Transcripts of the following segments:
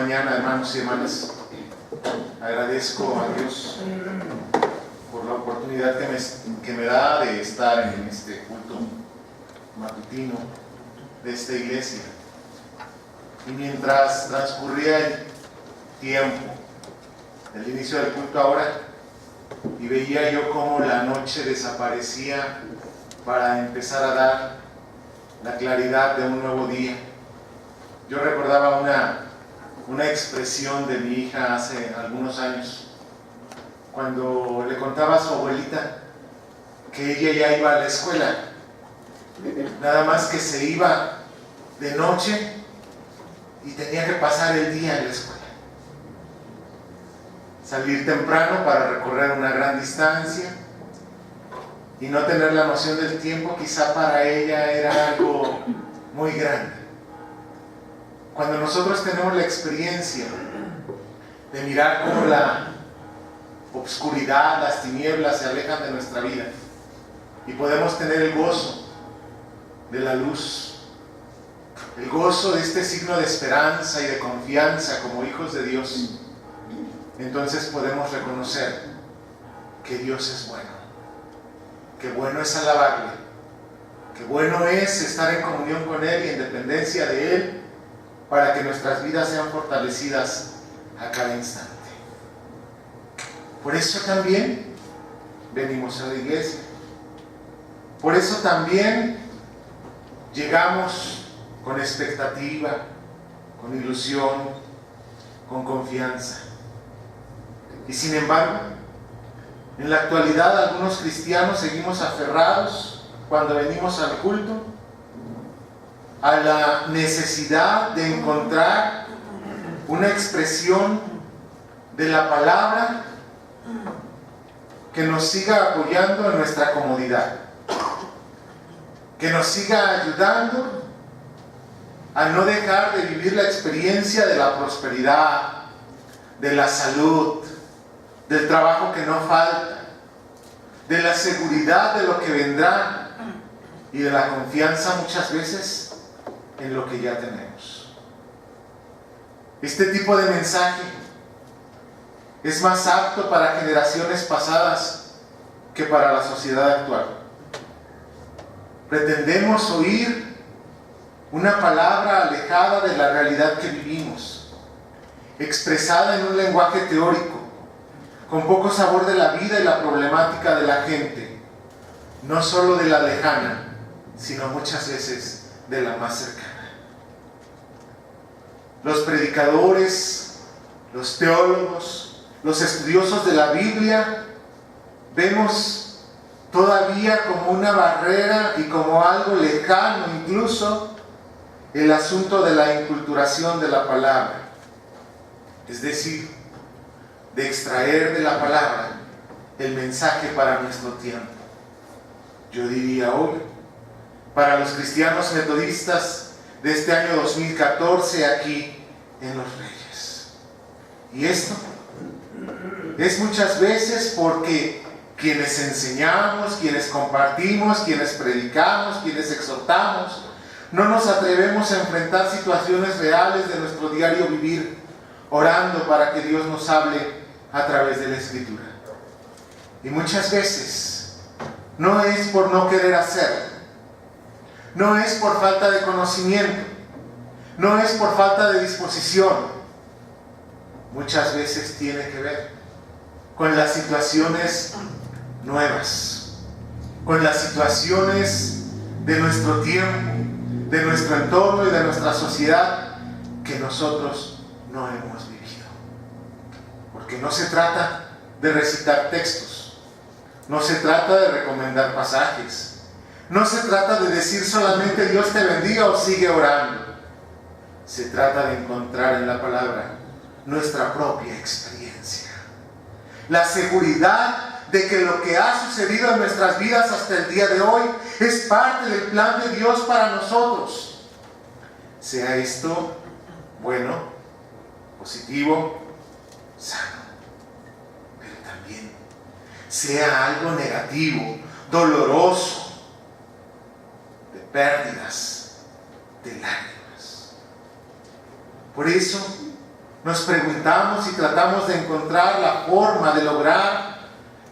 mañana, hermanos y hermanas. Agradezco a Dios por la oportunidad que me da de estar en este culto matutino de esta iglesia. Y mientras transcurría el tiempo, el inicio del culto ahora, y veía yo cómo la noche desaparecía para empezar a dar la claridad de un nuevo día, yo recordaba una expresión de mi hija hace algunos años, cuando le contaba a su abuelita que ella ya iba a la escuela, nada más que se iba de noche y tenía que pasar el día en la escuela. Salir temprano para recorrer una gran distancia y no tener la noción del tiempo, quizá para ella era algo muy grande. Cuando nosotros tenemos la experiencia de mirar cómo la obscuridad, las tinieblas se alejan de nuestra vida y podemos tener el gozo de la luz, el gozo de este signo de esperanza y de confianza como hijos de Dios, entonces podemos reconocer que Dios es bueno, que bueno es alabarle, que bueno es estar en comunión con Él y en dependencia de Él para que nuestras vidas sean fortalecidas a cada instante. Por eso también venimos a la iglesia. Por eso también llegamos con expectativa, con ilusión, con confianza. Y sin embargo, en la actualidad algunos cristianos seguimos aferrados cuando venimos al culto a la necesidad de encontrar una expresión de la palabra que nos siga apoyando en nuestra comodidad, que nos siga ayudando a no dejar de vivir la experiencia de la prosperidad, de la salud, del trabajo que no falta, de la seguridad de lo que vendrá y de la confianza muchas veces en lo que ya tenemos. Este tipo de mensaje es más apto para generaciones pasadas que para la sociedad actual. Pretendemos oír una palabra alejada de la realidad que vivimos, expresada en un lenguaje teórico, con poco sabor de la vida y la problemática de la gente, no solo de la lejana, sino muchas veces de la más cercana. Los predicadores, los teólogos, los estudiosos de la Biblia, vemos todavía como una barrera y como algo lejano incluso el asunto de la inculturación de la palabra, es decir, de extraer de la palabra el mensaje para nuestro tiempo. Yo diría hoy, para los cristianos metodistas de este año 2014 aquí en Los Reyes. Y esto es muchas veces porque quienes enseñamos, quienes compartimos, quienes predicamos, quienes exhortamos, no nos atrevemos a enfrentar situaciones reales de nuestro diario vivir, orando para que Dios nos hable a través de la Escritura. Y muchas veces no es por no querer hacerlo, no es por falta de conocimiento, no es por falta de disposición. Muchas veces tiene que ver con las situaciones nuevas, con las situaciones de nuestro tiempo, de nuestro entorno y de nuestra sociedad que nosotros no hemos vivido. Porque no se trata de recitar textos, no se trata de recomendar pasajes, no se trata de decir solamente Dios te bendiga o sigue orando. Se trata de encontrar en la palabra nuestra propia experiencia, la seguridad de que lo que ha sucedido en nuestras vidas hasta el día de hoy es parte del plan de Dios para nosotros. Sea esto bueno, positivo, sano, pero también sea algo negativo, doloroso, de pérdidas, de lágrimas. Por eso, nos preguntamos y tratamos de encontrar la forma de lograr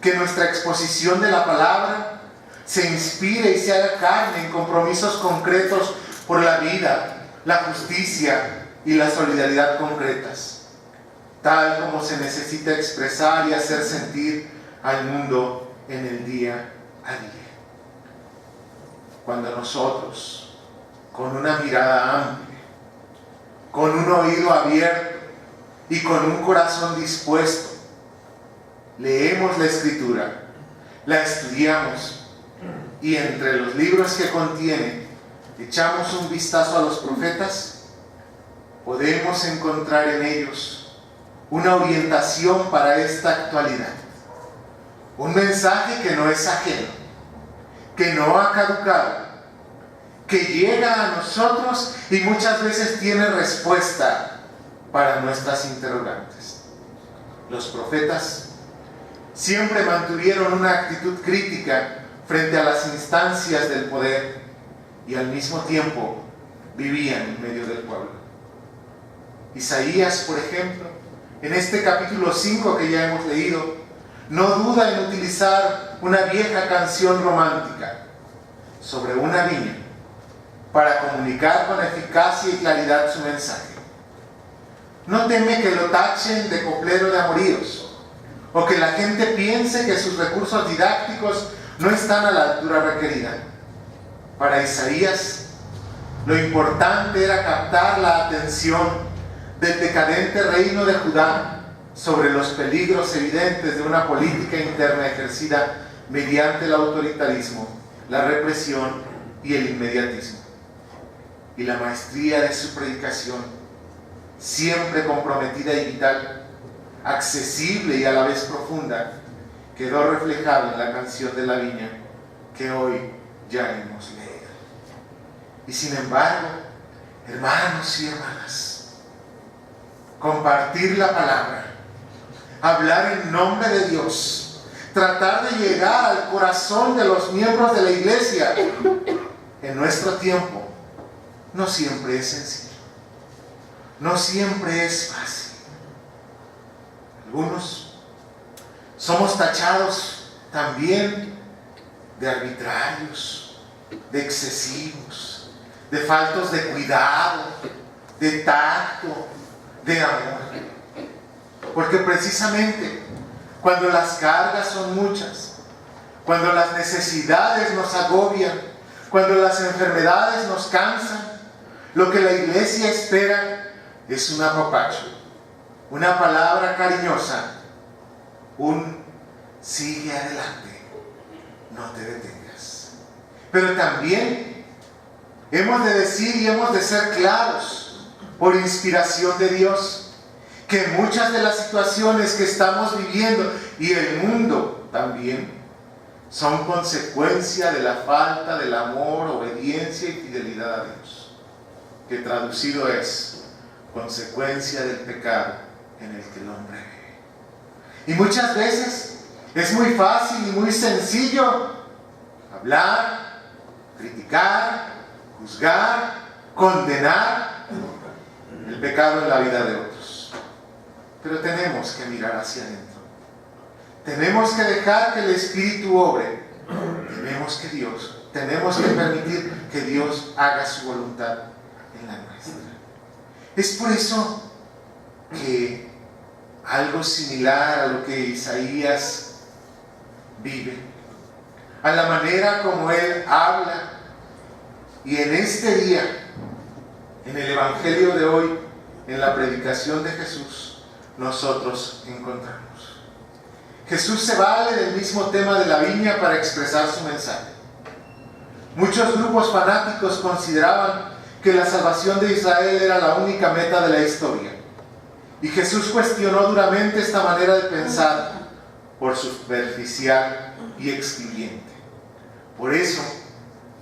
que nuestra exposición de la palabra se inspire y se haga carne en compromisos concretos por la vida, la justicia y la solidaridad concretas, tal como se necesita expresar y hacer sentir al mundo en el día a día. Cuando nosotros, con una mirada amplia, con un oído abierto y con un corazón dispuesto, leemos la Escritura, la estudiamos y entre los libros que contiene echamos un vistazo a los profetas, podemos encontrar en ellos una orientación para esta actualidad, un mensaje que no es ajeno, que no ha caducado, que llega a nosotros y muchas veces tiene respuesta para nuestras interrogantes. Los profetas siempre mantuvieron una actitud crítica frente a las instancias del poder y al mismo tiempo vivían en medio del pueblo. Isaías, por ejemplo, en este capítulo 5 que ya hemos leído, no duda en utilizar una vieja canción romántica sobre una viña para comunicar con eficacia y claridad su mensaje. No teme que lo tachen de coplero de amoríos, o que la gente piense que sus recursos didácticos no están a la altura requerida. Para Isaías, lo importante era captar la atención del decadente reino de Judá sobre los peligros evidentes de una política interna ejercida mediante el autoritarismo, la represión y el inmediatismo. Y la maestría de su predicación, siempre comprometida y vital, accesible y a la vez profunda, quedó reflejada en la canción de la viña que hoy ya hemos leído. Y sin embargo, hermanos y hermanas, compartir la palabra, hablar en nombre de Dios, tratar de llegar al corazón de los miembros de la iglesia en nuestro tiempo, no siempre es sencillo, no siempre es fácil. Algunos somos tachados también de arbitrarios, de excesivos, de faltos de cuidado, de tacto, de amor. Porque precisamente cuando las cargas son muchas, cuando las necesidades nos agobian, cuando las enfermedades nos cansan, lo que la iglesia espera es un apapacho, una palabra cariñosa, un sigue adelante, no te detengas. Pero también hemos de decir y hemos de ser claros, por inspiración de Dios, que muchas de las situaciones que estamos viviendo y el mundo también son consecuencia de la falta del amor, obediencia y fidelidad a Dios, que traducido es consecuencia del pecado en el que el hombre vive. Y muchas veces es muy fácil y muy sencillo hablar, criticar, juzgar, condenar el pecado en la vida de otros. Pero tenemos que mirar hacia adentro. Tenemos que dejar que el Espíritu obre. Tenemos que permitir que Dios haga su voluntad en la nuestra. Es por eso que algo similar a lo que Isaías vive, a la manera como él habla, y en este día, en el Evangelio de hoy, en la predicación de Jesús, nosotros encontramos. Jesús se vale del mismo tema de la viña para expresar su mensaje. Muchos grupos fanáticos consideraban que la salvación de Israel era la única meta de la historia. Y Jesús cuestionó duramente esta manera de pensar por superficial y excluyente. Por eso,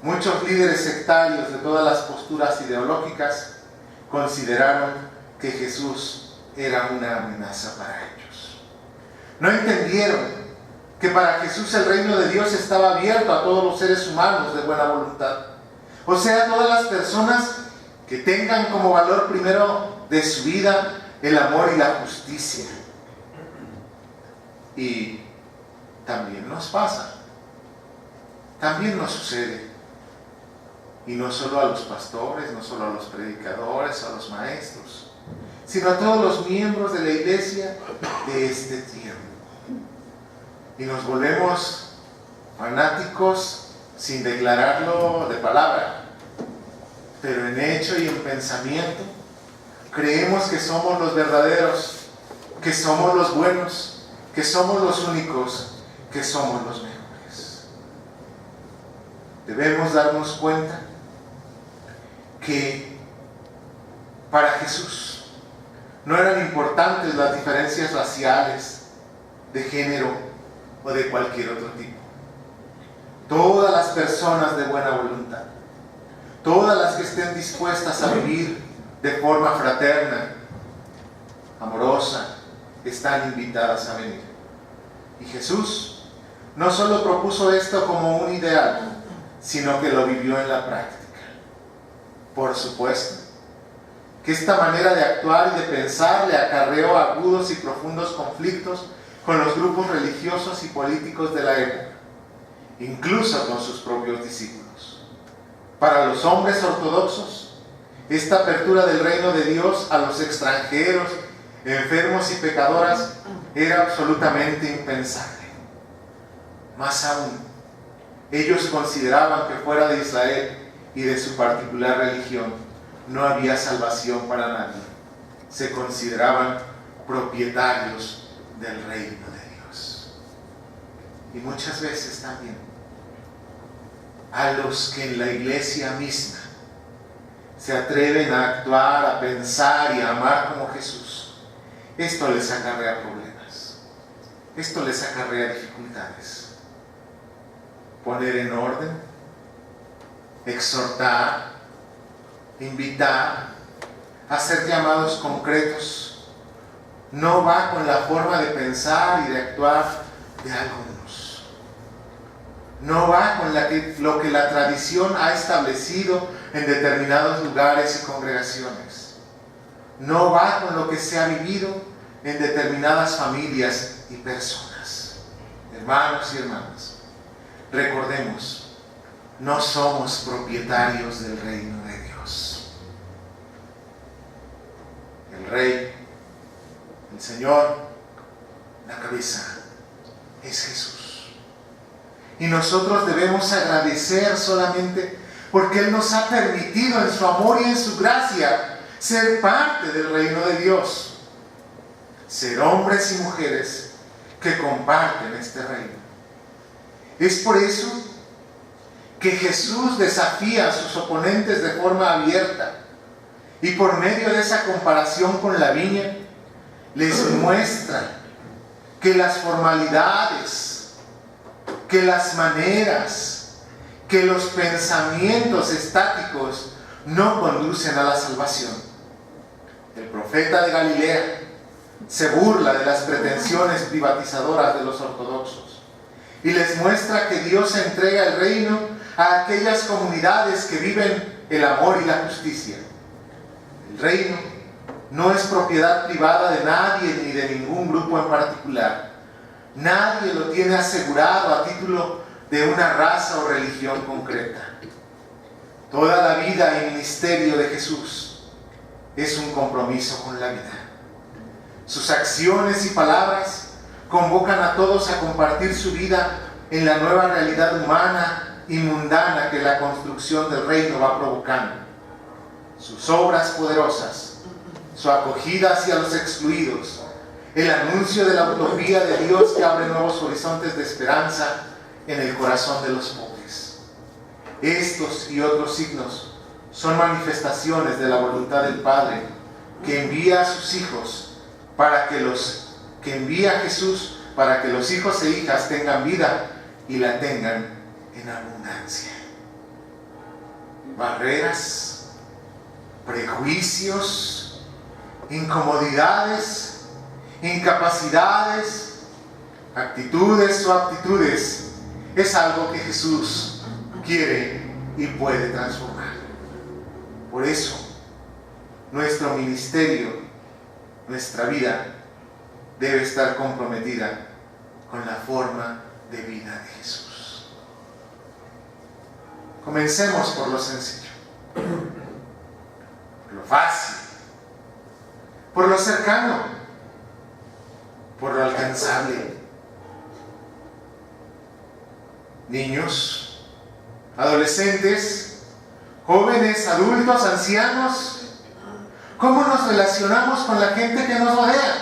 muchos líderes sectarios de todas las posturas ideológicas consideraron que Jesús era una amenaza para ellos. No entendieron que para Jesús el reino de Dios estaba abierto a todos los seres humanos de buena voluntad. O sea, todas las personas que tengan como valor primero de su vida el amor y la justicia. Y también nos pasa, también nos sucede. Y no solo a los pastores, no solo a los predicadores, a los maestros, sino a todos los miembros de la iglesia de este tiempo. Y nos volvemos fanáticos sin declararlo de palabra, pero en hecho y en pensamiento creemos que somos los verdaderos, que somos los buenos, que somos los únicos, que somos los mejores. Debemos darnos cuenta que para Jesús no eran importantes las diferencias raciales, de género o de cualquier otro tipo. Todas las personas de buena voluntad, todas las que estén dispuestas a vivir de forma fraterna, amorosa, están invitadas a venir. Y Jesús no solo propuso esto como un ideal, sino que lo vivió en la práctica. Por supuesto que esta manera de actuar y de pensar le acarreó agudos y profundos conflictos con los grupos religiosos y políticos de la época, incluso con sus propios discípulos. Para los hombres ortodoxos, esta apertura del reino de Dios a los extranjeros, enfermos y pecadoras era absolutamente impensable. Más aún, ellos consideraban que fuera de Israel y de su particular religión no había salvación para nadie. Se consideraban propietarios del reino de Dios. Y muchas veces también a los que en la iglesia misma se atreven a actuar, a pensar y a amar como Jesús, esto les acarrea problemas, esto les acarrea dificultades. Poner en orden, exhortar, invitar, hacer llamados concretos, no va con la forma de pensar y de actuar de algunos. No va con lo que la tradición ha establecido en determinados lugares y congregaciones. No va con lo que se ha vivido en determinadas familias y personas. Hermanos y hermanas, recordemos, no somos propietarios del reino de Dios. El Rey, el Señor, la cabeza, es Jesús. Y nosotros debemos agradecer solamente porque Él nos ha permitido en su amor y en su gracia ser parte del reino de Dios. Ser hombres y mujeres que comparten este reino. Es por eso que Jesús desafía a sus oponentes de forma abierta y por medio de esa comparación con la viña les muestra que las formalidades, que las maneras, que los pensamientos estáticos no conducen a la salvación. El profeta de Galilea se burla de las pretensiones privatizadoras de los ortodoxos y les muestra que Dios entrega el reino a aquellas comunidades que viven el amor y la justicia. El reino no es propiedad privada de nadie ni de ningún grupo en particular. Nadie lo tiene asegurado a título de una raza o religión concreta. Toda la vida y ministerio de Jesús es un compromiso con la vida. Sus acciones y palabras convocan a todos a compartir su vida en la nueva realidad humana y mundana que la construcción del reino va provocando. Sus obras poderosas, su acogida hacia los excluidos, el anuncio de la utopía de Dios que abre nuevos horizontes de esperanza en el corazón de los pobres. Estos y otros signos son manifestaciones de la voluntad del Padre que envía a sus hijos que envía a Jesús para que los hijos e hijas tengan vida y la tengan en abundancia. Barreras, prejuicios, incomodidades, incapacidades, actitudes o aptitudes es algo que Jesús quiere y puede transformar. Por eso, nuestro ministerio nuestra vida debe estar comprometida con la forma de vida de Jesús. Comencemos por lo sencillo, por lo fácil, por lo cercano, por lo alcanzable. Niños, adolescentes, jóvenes, adultos, ancianos, ¿cómo nos relacionamos con la gente que nos rodea?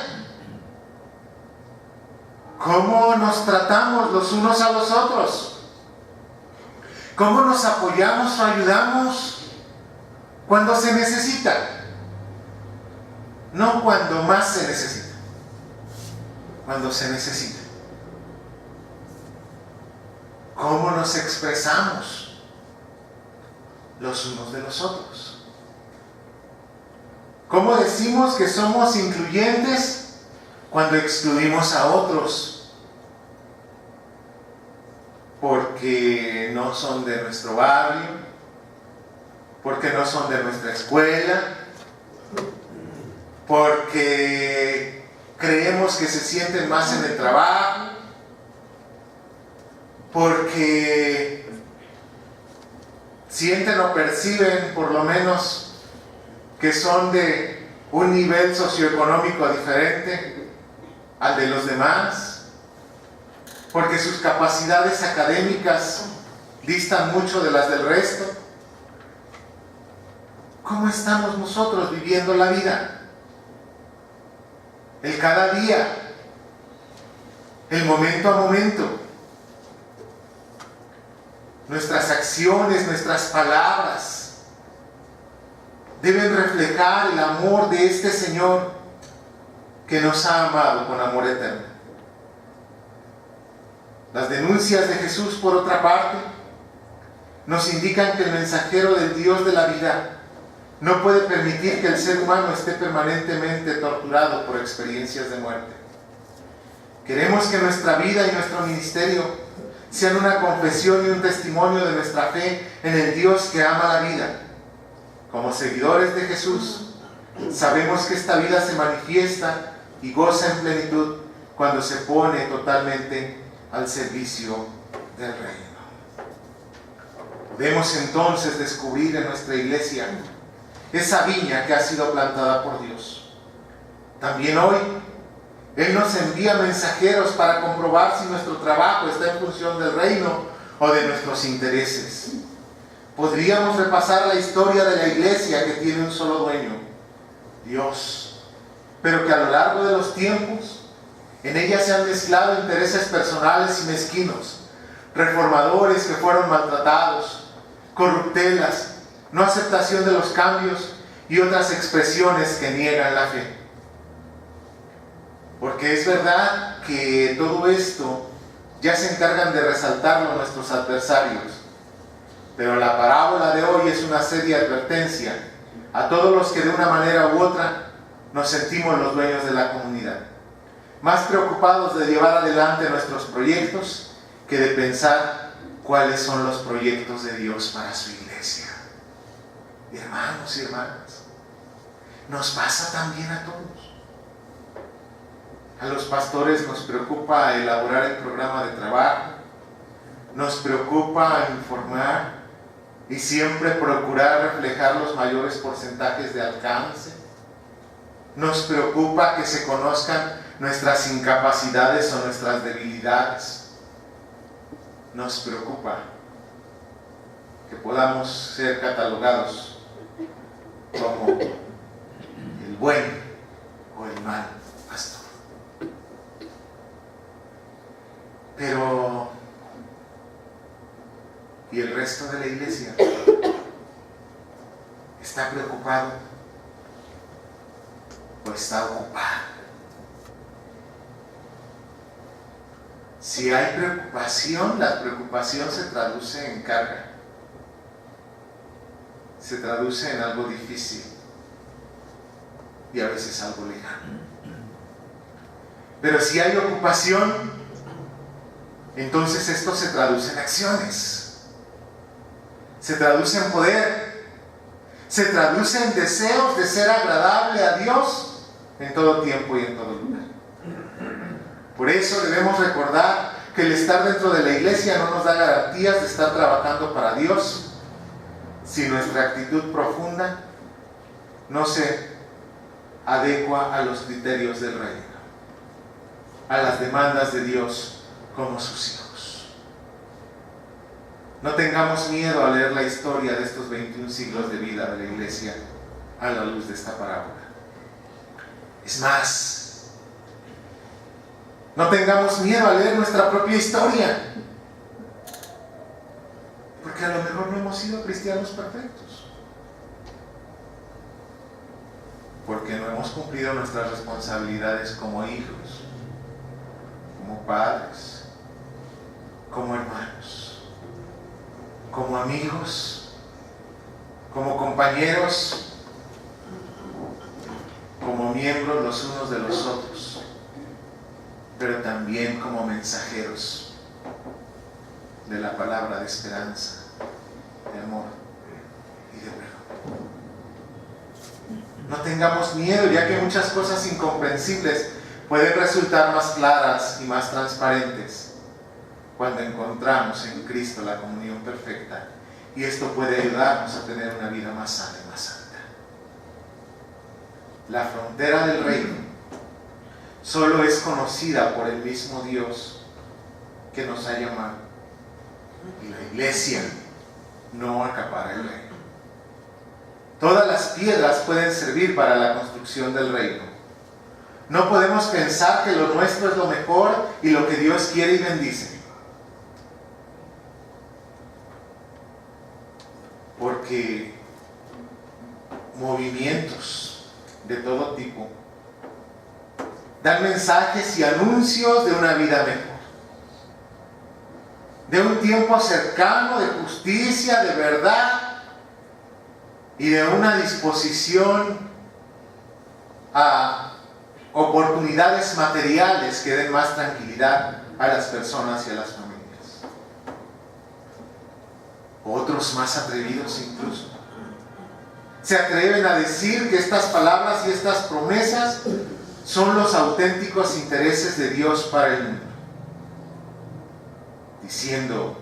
¿Cómo nos tratamos los unos a los otros? ¿Cómo nos apoyamos o ayudamos cuando se necesita? No cuando más se necesita, cuando se necesita. ¿Cómo nos expresamos los unos de los otros? ¿Cómo decimos que somos incluyentes cuando excluimos a otros? Porque no son de nuestro barrio, porque no son de nuestra escuela, porque creemos que se sienten más en el trabajo, porque sienten o perciben por lo menos que son de un nivel socioeconómico diferente al de los demás, porque sus capacidades académicas distan mucho de las del resto. ¿Cómo estamos nosotros viviendo la vida? El cada día, el momento a momento. Nuestras acciones, nuestras palabras deben reflejar el amor de este Señor que nos ha amado con amor eterno. Las denuncias de Jesús, por otra parte, nos indican que el mensajero del Dios de la vida no puede permitir que el ser humano esté permanentemente torturado por experiencias de muerte. Queremos que nuestra vida y nuestro ministerio sean una confesión y un testimonio de nuestra fe en el Dios que ama la vida. Como seguidores de Jesús, sabemos que esta vida se manifiesta y goza en plenitud cuando se pone totalmente al servicio del reino. Podemos entonces descubrir en nuestra iglesia esa viña que ha sido plantada por Dios. También hoy Él nos envía mensajeros para comprobar si nuestro trabajo está en función del reino o de nuestros intereses. Podríamos repasar la historia de la iglesia que tiene un solo dueño, Dios, pero que a lo largo de los tiempos en ella se han mezclado intereses personales y mezquinos, reformadores que fueron maltratados, corruptelas, no aceptación de los cambios y otras expresiones que niegan la fe. Porque es verdad que todo esto ya se encargan de resaltarlo nuestros adversarios. Pero la parábola de hoy es una seria advertencia a todos los que de una manera u otra nos sentimos los dueños de la comunidad. Más preocupados de llevar adelante nuestros proyectos que de pensar cuáles son los proyectos de Dios para su iglesia. Hermanos y hermanas, nos pasa también a todos. A los pastores nos preocupa elaborar el programa de trabajo, nos preocupa informar y siempre procurar reflejar los mayores porcentajes de alcance. Nos preocupa que se conozcan nuestras incapacidades o nuestras debilidades. Nos preocupa que podamos ser catalogados como el buen o el mal pastor. Pero, ¿y el resto de la iglesia? ¿Está preocupado o está ocupado? Si hay preocupación, la preocupación se traduce en carga, se traduce en algo difícil y a veces algo lejano. Pero si hay ocupación, entonces esto se traduce en acciones, se traduce en poder, se traduce en deseos de ser agradable a Dios en todo tiempo y en todo lugar. Por eso debemos recordar que el estar dentro de la iglesia no nos da garantías de estar trabajando para Dios si nuestra actitud profunda no se adecua a los criterios del reino, a las demandas de Dios como sus hijos. No tengamos miedo a leer la historia de estos 21 siglos de vida de la iglesia a la luz de esta parábola. Es más, no tengamos miedo a leer nuestra propia historia, porque a lo mejor no hemos sido cristianos perfectos, porque no hemos cumplido nuestras responsabilidades como hijos, como padres, como hermanos, como amigos, como compañeros, como miembros los unos de los otros, pero también como mensajeros de la palabra de esperanza, de amor y de perdón. No tengamos miedo, ya que muchas cosas incomprensibles pueden resultar más claras y más transparentes cuando encontramos en Cristo la comunión perfecta, y esto puede ayudarnos a tener una vida más sana y más santa. La frontera del reino solo es conocida por el mismo Dios que nos ha llamado, y la iglesia no acapara el reino. Todas las piedras pueden servir para la construcción del reino. No podemos pensar que lo nuestro es lo mejor y lo que Dios quiere y bendice, porque movimientos de todo tipo dan mensajes y anuncios de una vida mejor, de un tiempo cercano de justicia, de verdad y de una disposición a oportunidades materiales que den más tranquilidad a las personas y a las familias. Otros más atrevidos incluso se atreven a decir que estas palabras y estas promesas son los auténticos intereses de Dios para el mundo, diciendo: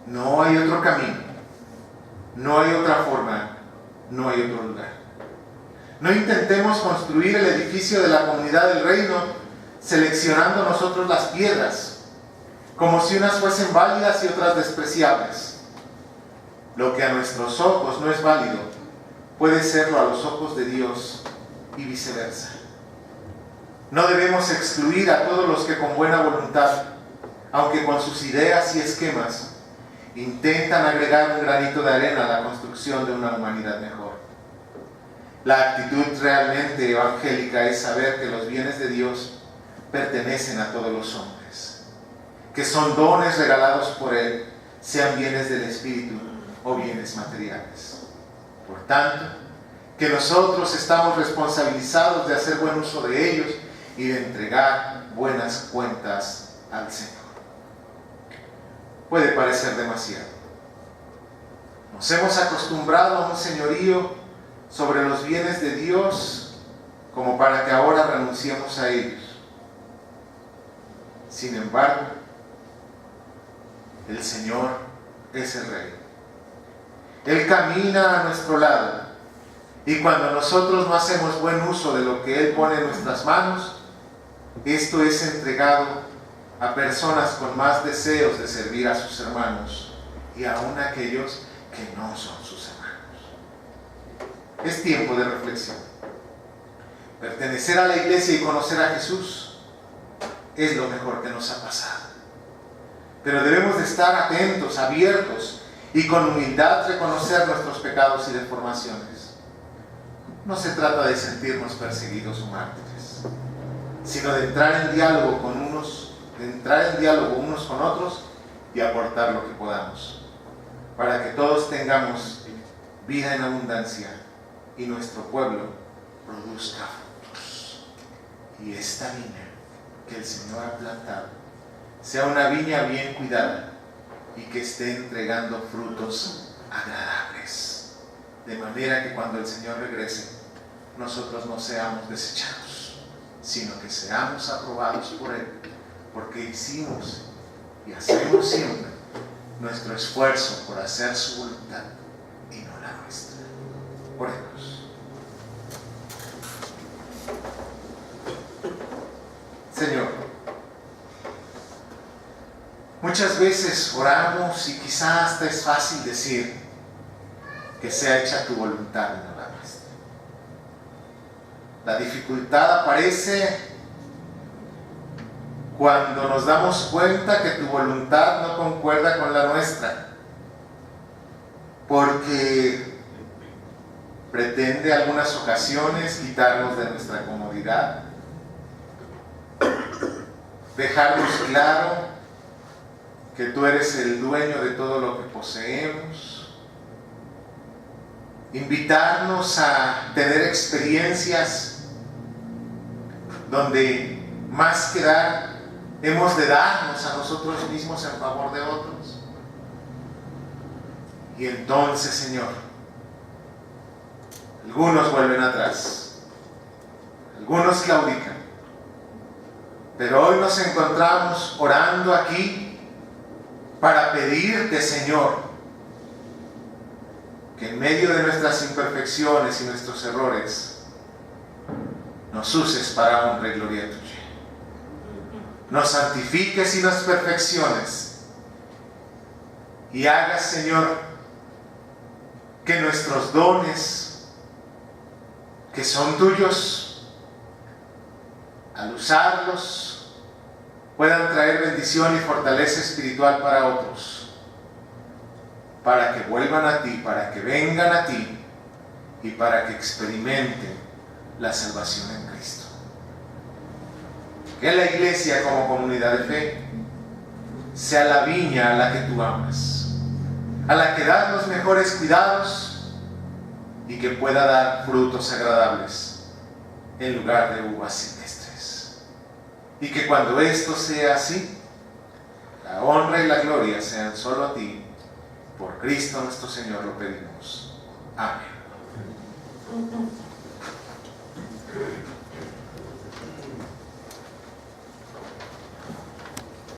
no hay otro camino, no hay otra forma, no hay otro lugar. No intentemos construir el edificio de la comunidad del reino seleccionando nosotros las piedras, como si unas fuesen válidas y otras despreciables. Lo que a nuestros ojos no es válido puede serlo a los ojos de Dios y viceversa. No debemos excluir a todos los que con buena voluntad, aunque con sus ideas y esquemas, intentan agregar un granito de arena a la construcción de una humanidad mejor. La actitud realmente evangélica es saber que los bienes de Dios pertenecen a todos los hombres, que son dones regalados por Él, sean bienes del Espíritu o bienes materiales. Por tanto, que nosotros estamos responsabilizados de hacer buen uso de ellos y de entregar buenas cuentas al Señor. Puede parecer demasiado. Nos hemos acostumbrado a un señorío sobre los bienes de Dios como para que ahora renunciemos a ellos. Sin embargo, el Señor es el Rey. Él camina a nuestro lado, y cuando nosotros no hacemos buen uso de lo que Él pone en nuestras manos, esto es entregado a personas con más deseos de servir a sus hermanos y aún a aquellos que no son sus hermanos. Es tiempo de reflexión. Pertenecer a la iglesia y conocer a Jesús es lo mejor que nos ha pasado. Pero debemos de estar atentos, abiertos y con humildad reconocer nuestros pecados y deformaciones. No se trata de sentirnos perseguidos o mártires, sino de entrar en diálogo unos con otros y aportar lo que podamos, para que todos tengamos vida en abundancia y nuestro pueblo produzca frutos. Y esta viña que el Señor ha plantado sea una viña bien cuidada y que esté entregando frutos agradables, de manera que cuando el Señor regrese nosotros no seamos desechados, sino que seamos aprobados por Él, porque hicimos y hacemos siempre nuestro esfuerzo por hacer su voluntad y no la nuestra. Oremos. Señor, muchas veces oramos y quizás hasta es fácil decir que sea hecha tu voluntad y no la nuestra. La dificultad aparece cuando nos damos cuenta que tu voluntad no concuerda con la nuestra, porque pretende algunas ocasiones quitarnos de nuestra comodidad, dejarnos claro que tú eres el dueño de todo lo que poseemos, invitarnos a tener experiencias donde más que dar, hemos de darnos a nosotros mismos en favor de otros. Y entonces, Señor, algunos vuelven atrás, algunos claudican, pero hoy nos encontramos orando aquí para pedirte, Señor, que en medio de nuestras imperfecciones y nuestros errores nos uses para honra y gloria tuya. Nos santifiques y nos perfecciones y hagas, Señor, que nuestros dones, que son tuyos, al usarlos puedan traer bendición y fortaleza espiritual para otros, para que vuelvan a ti, para que vengan a ti y para que experimenten la salvación en Cristo. Que la iglesia como comunidad de fe sea la viña a la que tú amas, a la que das los mejores cuidados y que pueda dar frutos agradables en lugar de uvas silvestres. Y que cuando esto sea así, la honra y la gloria sean solo a ti. Por Cristo nuestro Señor lo pedimos. Amén.